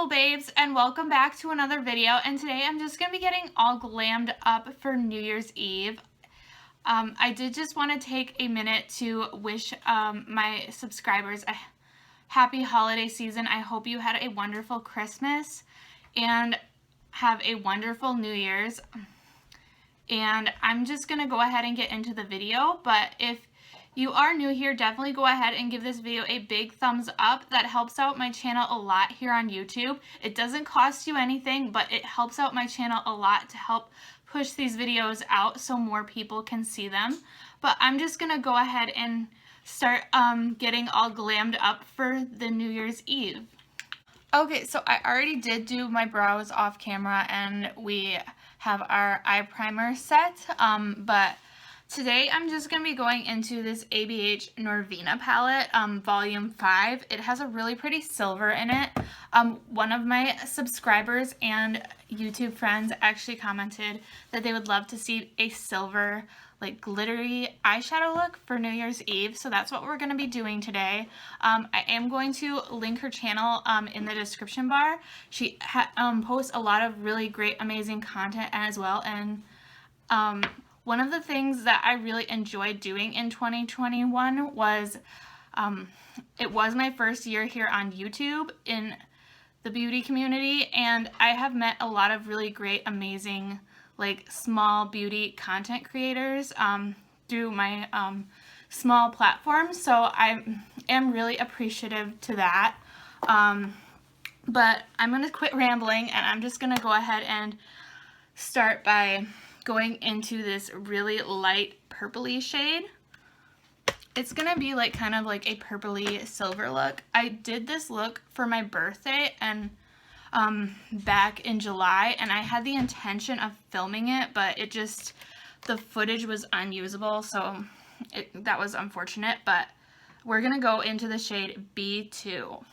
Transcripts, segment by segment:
beautiful babes, and welcome back to another video. And today I'm just going to be getting all glammed up for New Year's Eve. I did just want to take a minute to wish my subscribers a happy holiday season. I hope you had a wonderful Christmas and have a wonderful New Year's. And I'm just going to go ahead and get into the video, but if you are new here, definitely go ahead and give this video a big thumbs up. That helps out my channel a lot here on YouTube. It doesn't cost you anything, but it helps out my channel a lot to help push these videos out so more people can see them. But I'm just gonna go ahead and start getting all glammed up for the New Year's Eve. Okay, so I already did do my brows off camera and we have our eye primer set, but today I'm just going to be going into this ABH Norvina palette, volume 5. It has a really pretty silver in it. One of my subscribers and YouTube friends actually commented that they would love to see a silver, like glittery eyeshadow look for New Year's Eve. So that's what we're going to be doing today. I am going to link her channel in the description bar. She posts a lot of really great, amazing content as well. And one of the things that I really enjoyed doing in 2021 was, it was my first year here on YouTube in the beauty community, and I have met a lot of really great, amazing, like small beauty content creators through my small platform, so I am really appreciative to that. But I'm going to quit rambling, and I'm just going to go ahead and start by going into this really light purpley shade. It's gonna be like kind of like a purpley silver look. I did this look for my birthday and back in July, and I had the intention of filming it, but it just, the footage was unusable, so that was unfortunate. But we're gonna go into the shade B2.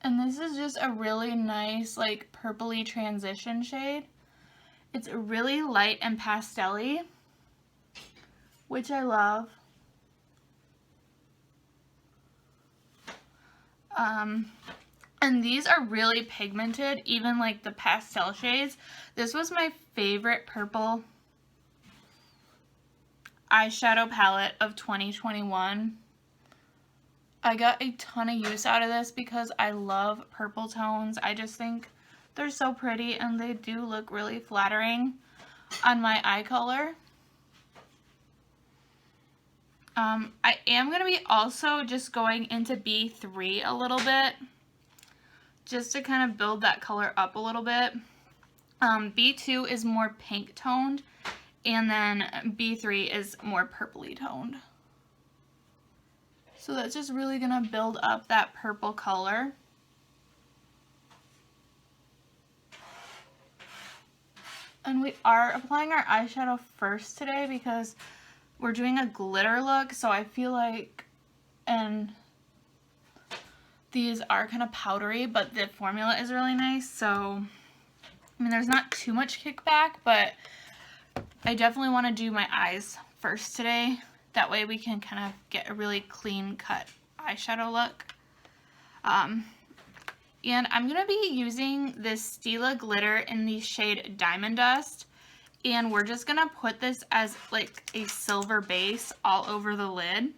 And this is just a really nice, like, purpley transition shade. It's really light and pastel-y, which I love. And these are really pigmented, even like the pastel shades. This was my favorite purple eyeshadow palette of 2021. I got a ton of use out of this because I love purple tones. I just think they're so pretty and they do look really flattering on my eye color. I am going to be also just going into B3 a little bit, just to kind of build that color up a little bit. B2 is more pink toned, and then B3 is more purpley toned. So that's just really going to build up that purple color. And we are applying our eyeshadow first today because we're doing a glitter look, so I feel like, and these are kind of powdery, but the formula is really nice, so, I mean, there's not too much kickback, but I definitely want to do my eyes first today. That way we can kind of get a really clean cut eyeshadow look. And I'm going to be using this Stila glitter in the shade Diamond Dust. And we're just going to put this as like a silver base all over the lid.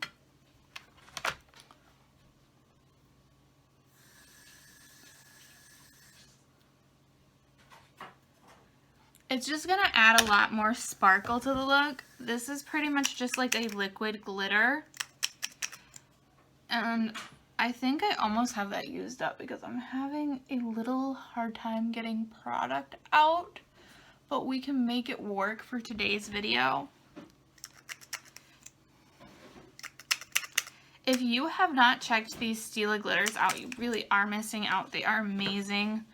It's just going to add a lot more sparkle to the look. This is pretty much just like a liquid glitter. And I think I almost have that used up because I'm having a little hard time getting product out. But we can make it work for today's video. If you have not checked these Stila glitters out, you really are missing out. They are amazing.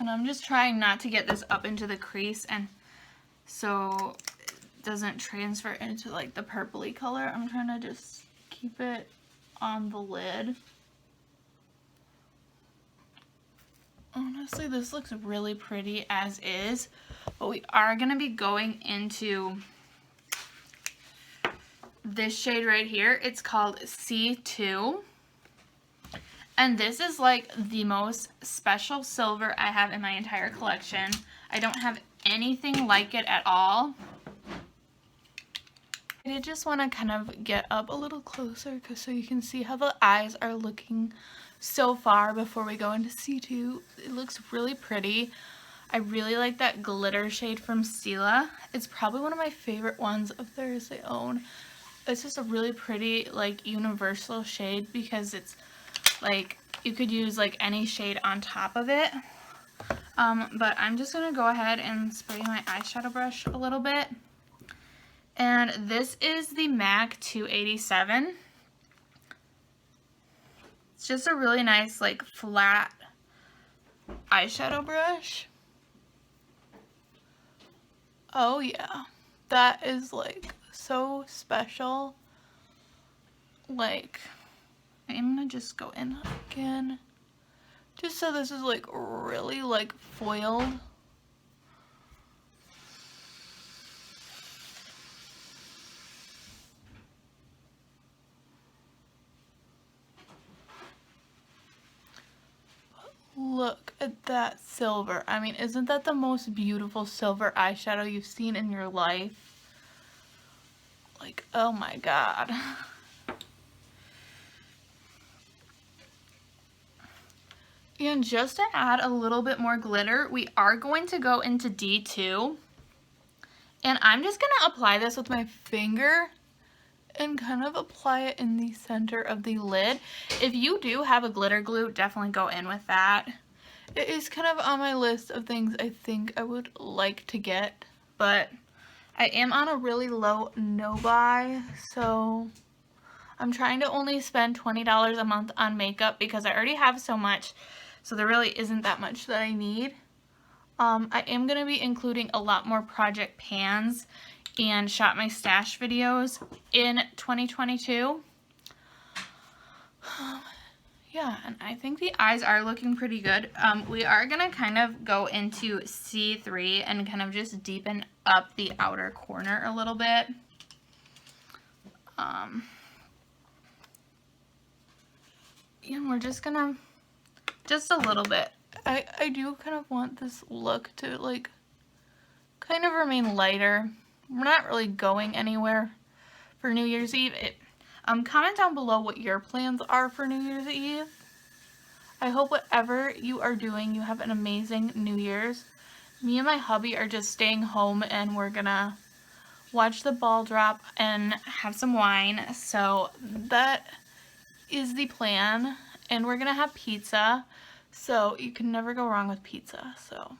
And I'm just trying not to get this up into the crease, and so doesn't transfer into like the purpley color. I'm trying to just keep it on the lid. Honestly, this looks really pretty as is, but we are going to be going into this shade right here. It's called C2, and this is like the most special silver I have in my entire collection. I don't have anything like it at all. I did just want to kind of get up a little closer so you can see how the eyes are looking so far before we go into C2. It looks really pretty. I really like that glitter shade from Stila. It's probably one of my favorite ones of theirs they own. It's just a really pretty like universal shade because it's like you could use like any shade on top of it. But I'm just going to go ahead and spray my eyeshadow brush a little bit. And this is the MAC 287. It's just a really nice like flat eyeshadow brush. Oh yeah, that is like so special. Like, I'm gonna just go in again, just so this is like really like foiled. Look at that silver. I mean, isn't that the most beautiful silver eyeshadow you've seen in your life? Like, oh my god. And just to add a little bit more glitter, we are going to go into D2. And I'm just going to apply this with my finger and kind of apply it in the center of the lid. If you do have a glitter glue, definitely go in with that. It is kind of on my list of things I think I would like to get, but I am on a really low no-buy, so I'm trying to only spend $20 a month on makeup because I already have so much, so there really isn't that much that I need. I am going to be including a lot more project pans and shop my stash videos in 2022. Yeah, and I think the eyes are looking pretty good. We are going to kind of go into C3 and kind of just deepen up the outer corner a little bit. And we're just going to, just a little bit. I do kind of want this look to like kind of remain lighter. We're not really going anywhere for New Year's Eve. Comment down below what your plans are for New Year's Eve. I hope whatever you are doing, you have an amazing New Year's. Me and my hubby are just staying home and we're gonna watch the ball drop and have some wine. So that is the plan. And we're gonna have pizza. So you can never go wrong with pizza. So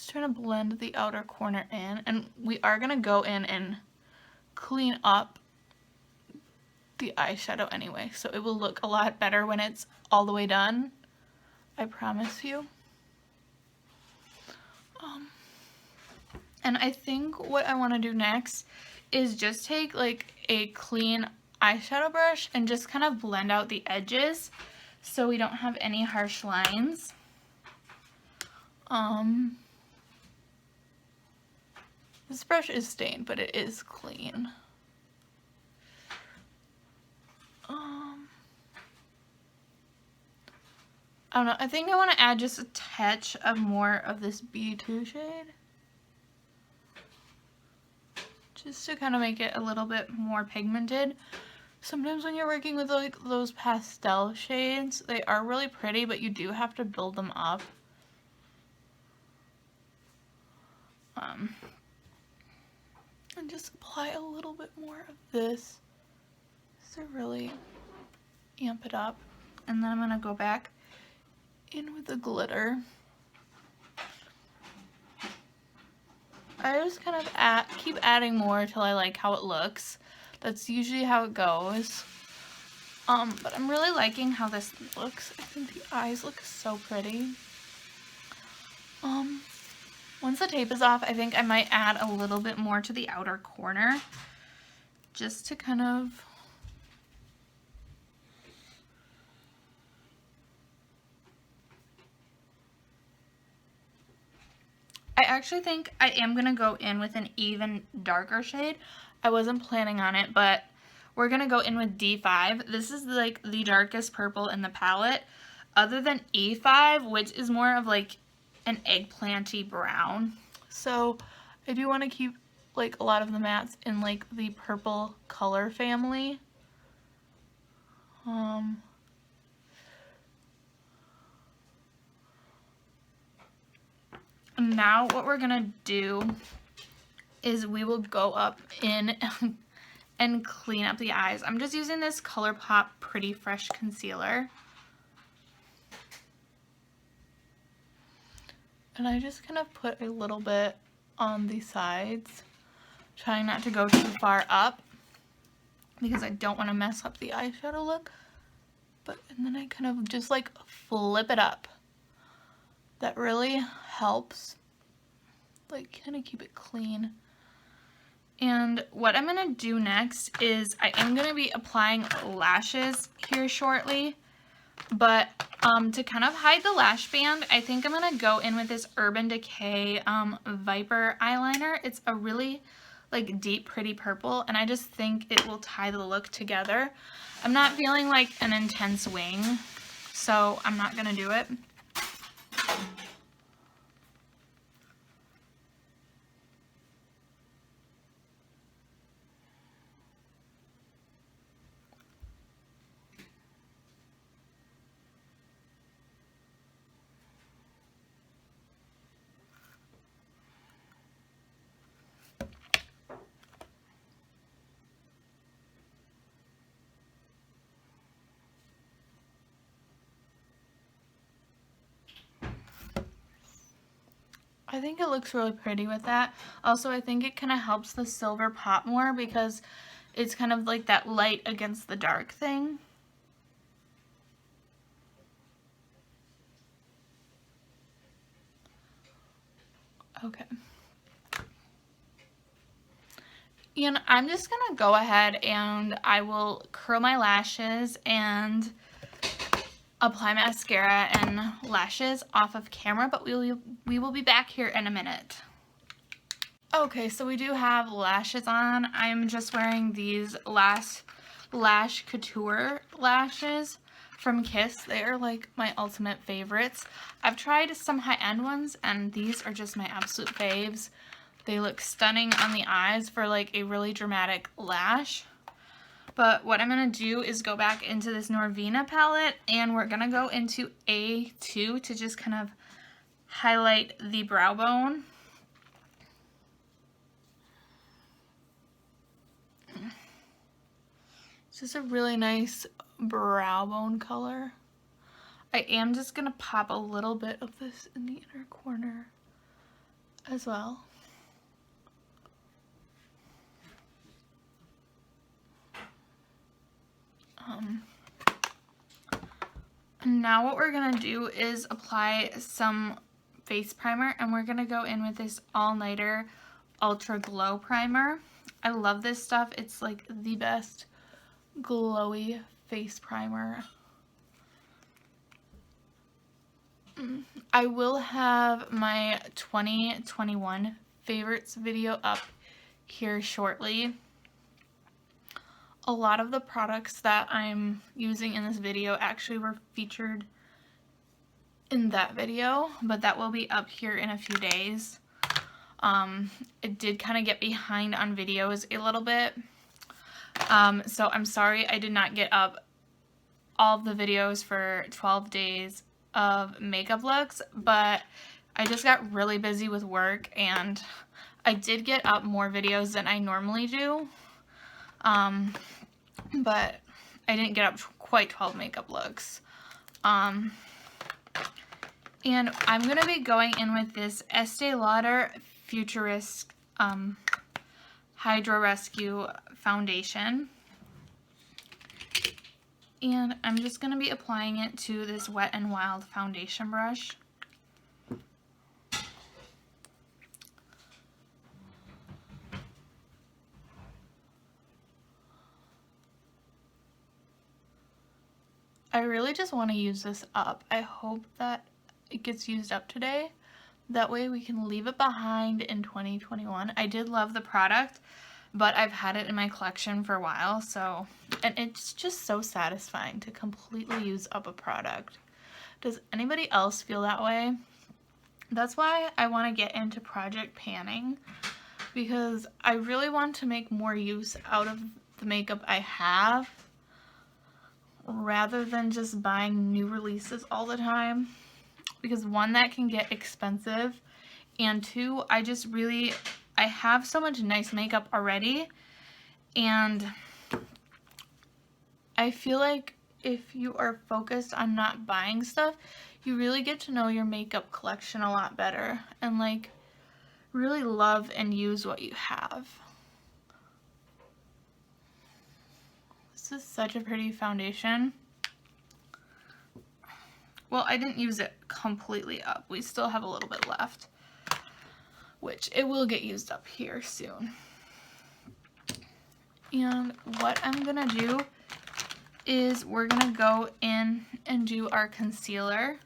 trying to blend the outer corner in, and we are going to go in and clean up the eyeshadow anyway, so it will look a lot better when it's all the way done, I promise you. And I think what I want to do next is just take like a clean eyeshadow brush and just kind of blend out the edges so we don't have any harsh lines. This brush is stained, but it is clean. I don't know, I think I want to add just a touch of more of this B2 shade. Just to kind of make it a little bit more pigmented. Sometimes when you're working with like those pastel shades, they are really pretty, but you do have to build them up. And just apply a little bit more of this to really amp it up. And then I'm going to go back in with the glitter. I just kind of keep adding more until I like how it looks. That's usually how it goes. But I'm really liking how this looks. I think the eyes look so pretty. Once the tape is off, I think I might add a little bit more to the outer corner just to kind of I actually think I am going to go in with an even darker shade. I wasn't planning on it, but we're going to go in with D5. This is like the darkest purple in the palette, other than E5, which is more of like an eggplanty brown. So I do want to keep like a lot of the mattes in like the purple color family. Now what we're gonna do is we will go up in and clean up the eyes. I'm just using this Colourpop Pretty Fresh Concealer. And I just kind of put a little bit on the sides, trying not to go too far up because I don't want to mess up the eyeshadow look. And then I kind of just like flip it up. That really helps, like, kind of keep it clean. And what I'm going to do next is I am going to be applying lashes here shortly. But to kind of hide the lash band, I think I'm going to go in with this Urban Decay Viper eyeliner. It's a really like deep, pretty purple, and I just think it will tie the look together. I'm not feeling like an intense wing, so I'm not going to do it. I think it looks really pretty with that. Also, I think it kind of helps the silver pop more because it's kind of like that light against the dark thing. Okay. And I'm just gonna go ahead and I will curl my lashes and apply mascara and lashes off of camera, but we will be back here in a minute. Okay, so we do have lashes on. I'm just wearing these Lash Couture lashes from Kiss. They are like my ultimate favorites. I've tried some high-end ones, and these are just my absolute faves. They look stunning on the eyes for like a really dramatic lash. But what I'm going to do is go back into this Norvina palette, and we're going to go into A2 to just kind of highlight the brow bone. It's just a really nice brow bone color. I am just going to pop a little bit of this in the inner corner as well. Now what we're going to do is apply some face primer, and we're going to go in with this All Nighter Ultra Glow Primer. I love this stuff. It's like the best glowy face primer. I will have my 2021 favorites video up here shortly. A lot of the products that I'm using in this video actually were featured in that video, but that will be up here in a few days. It did kind of get behind on videos a little bit, so I'm sorry I did not get up all of the videos for 12 days of makeup looks, but I just got really busy with work, and I did get up more videos than I normally do. But I didn't get up quite 12 makeup looks. And I'm going to be going in with this Estée Lauder Futurist Hydra Rescue Foundation. And I'm just going to be applying it to this Wet n Wild foundation brush. I really just want to use this up. I hope that it gets used up today. That way we can leave it behind in 2021. I did love the product, but I've had it in my collection for a while, so, and it's just so satisfying to completely use up a product. Does anybody else feel that way? That's why I want to get into project panning, because I really want to make more use out of the makeup I have rather than just buying new releases all the time, because one, that can get expensive, and two, I have so much nice makeup already, and I feel like if you are focused on not buying stuff, you really get to know your makeup collection a lot better and like really love and use what you have. This is such a pretty foundation. Well, I didn't use it completely up. We still have a little bit left, which it will get used up here soon. And what I'm gonna do is we're gonna go in and do our concealer.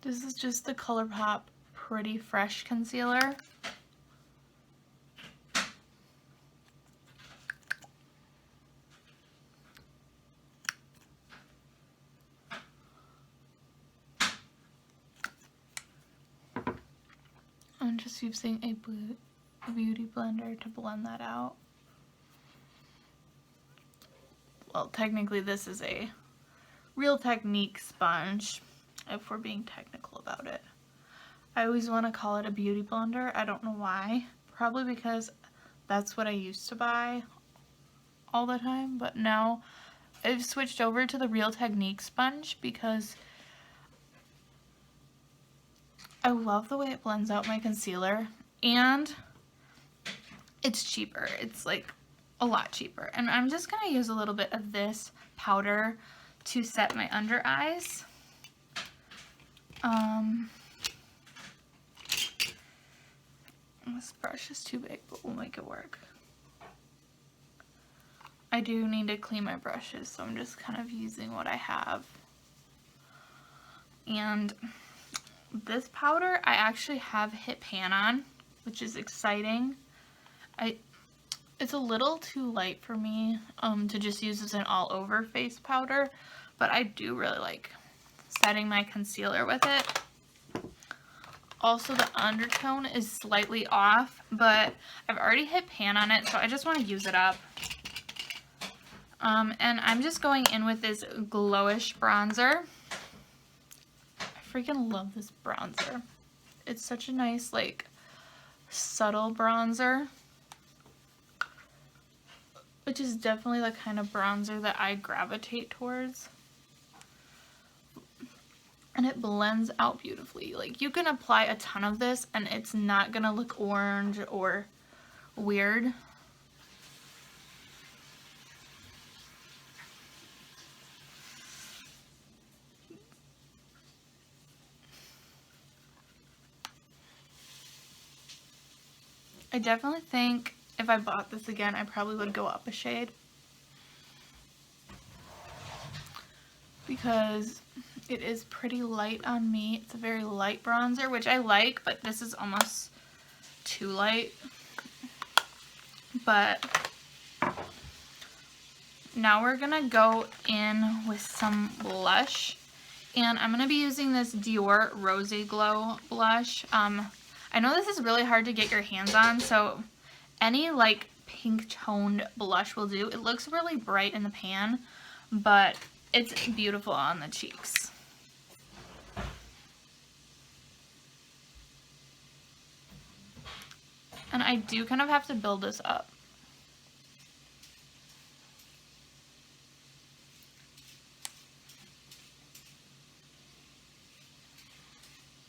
This is just the Colourpop Pretty Fresh Concealer. I'm just using a beauty blender to blend that out. Well, technically this is a Real Technique sponge, if we're being technical about it. I always want to call it a beauty blender. I don't know why. Probably because that's what I used to buy all the time, but now I've switched over to the Real Technique sponge because I love the way it blends out my concealer, and it's cheaper. It's like a lot cheaper. And I'm just going to use a little bit of this powder to set my under eyes. This brush is too big, but we'll make it work. I do need to clean my brushes, so I'm just kind of using what I have. And this powder I actually have hit pan on, which is exciting. It's a little too light for me to just use as an all over face powder, but I do really like setting my concealer with it. Also, the undertone is slightly off, but I've already hit pan on it, so I just want to use it up. And I'm just going in with this Glowish bronzer. I freaking love this bronzer. It's such a nice, like, subtle bronzer, which is definitely the kind of bronzer that I gravitate towards. And it blends out beautifully. Like, you can apply a ton of this and it's not gonna look orange or weird. I definitely think if I bought this again, I probably would go up a shade, because it is pretty light on me. It's a very light bronzer, which I like, but this is almost too light. But now we're gonna go in with some blush, and I'm gonna be using this Dior Rosy Glow blush. I know this is really hard to get your hands on, so any like pink toned blush will do. It looks really bright in the pan, but it's beautiful on the cheeks. And I do kind of have to build this up.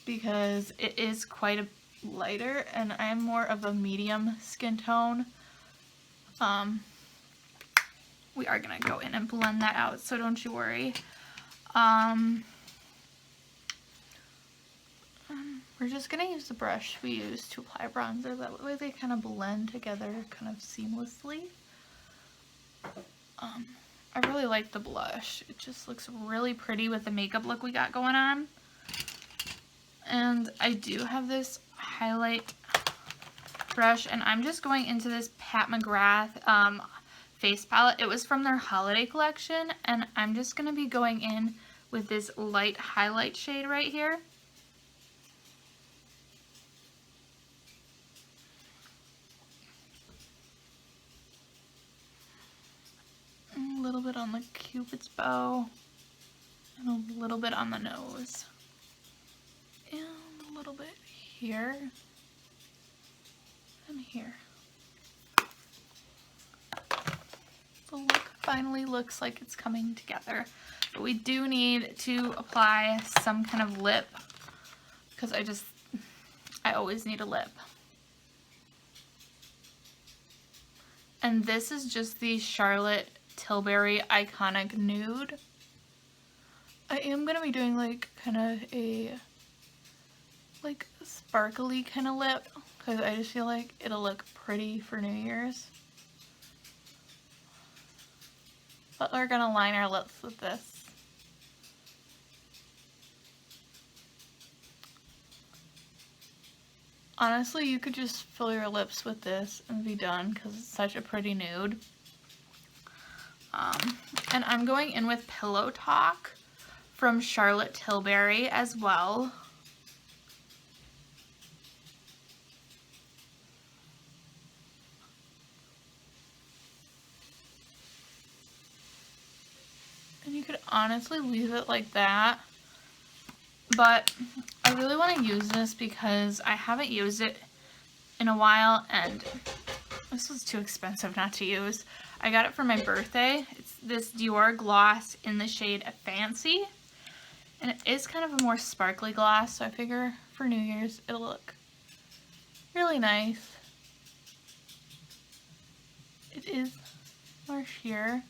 Because it is quite a lighter, and I'm more of a medium skin tone. We are gonna go in and blend that out, so don't you worry. we're just going to use the brush we use to apply bronzer. That way they kind of blend together kind of seamlessly. I really like the blush. It just looks really pretty with the makeup look we got going on. And I do have this highlight brush, and I'm just going into this Pat McGrath face palette. It was from their holiday collection, and I'm just going to be going in with this light highlight shade right here. A little bit on the Cupid's bow, and a little bit on the nose, and a little bit here, and here. The look finally looks like it's coming together, but we do need to apply some kind of lip, because I always need a lip. And this is just the Charlotte Tilbury Iconic Nude. I am going to be doing like kind of a like sparkly kind of lip, because I just feel like it'll look pretty for New Year's. But we're going to line our lips with this. Honestly, you could just fill your lips with this and be done, because it's such a pretty nude. And I'm going in with Pillow Talk from Charlotte Tilbury as well. And you could honestly leave it like that, but I really want to use this because I haven't used it in a while, and this was too expensive not to use. I got it for my birthday. It's this Dior gloss in the shade Fancy, and it is kind of a more sparkly gloss, so I figure for New Year's it'll look really nice. It is more sheer.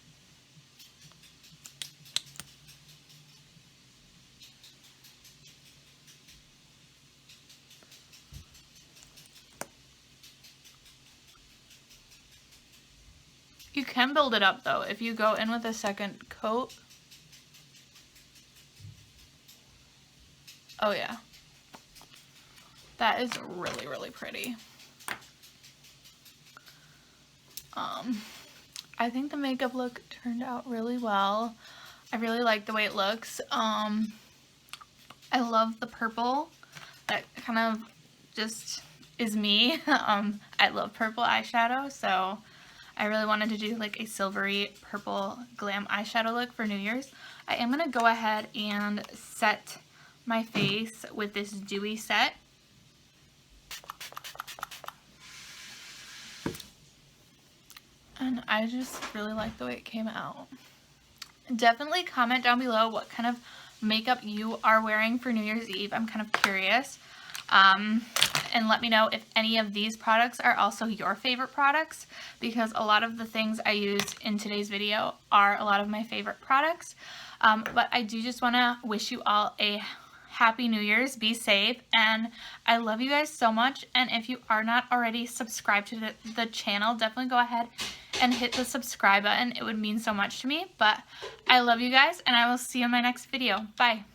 You can build it up though if you go in with a second coat. Oh yeah. That is really, really pretty. I think the makeup look turned out really well. I really like the way it looks. I love the purple. That kind of just is me. I love purple eyeshadow, so I really wanted to do like a silvery purple glam eyeshadow look for New Year's. I am going to go ahead and set my face with this dewy set. And I just really like the way it came out. Definitely comment down below what kind of makeup you are wearing for New Year's Eve. I'm kind of curious. And let me know if any of these products are also your favorite products, because a lot of the things I used in today's video are a lot of my favorite products. But I do just want to wish you all a Happy New Year's. Be safe, and I love you guys so much. And if you are not already subscribed to the channel, definitely go ahead and hit the subscribe button. It would mean so much to me. But I love you guys, and I will see you in my next video. Bye.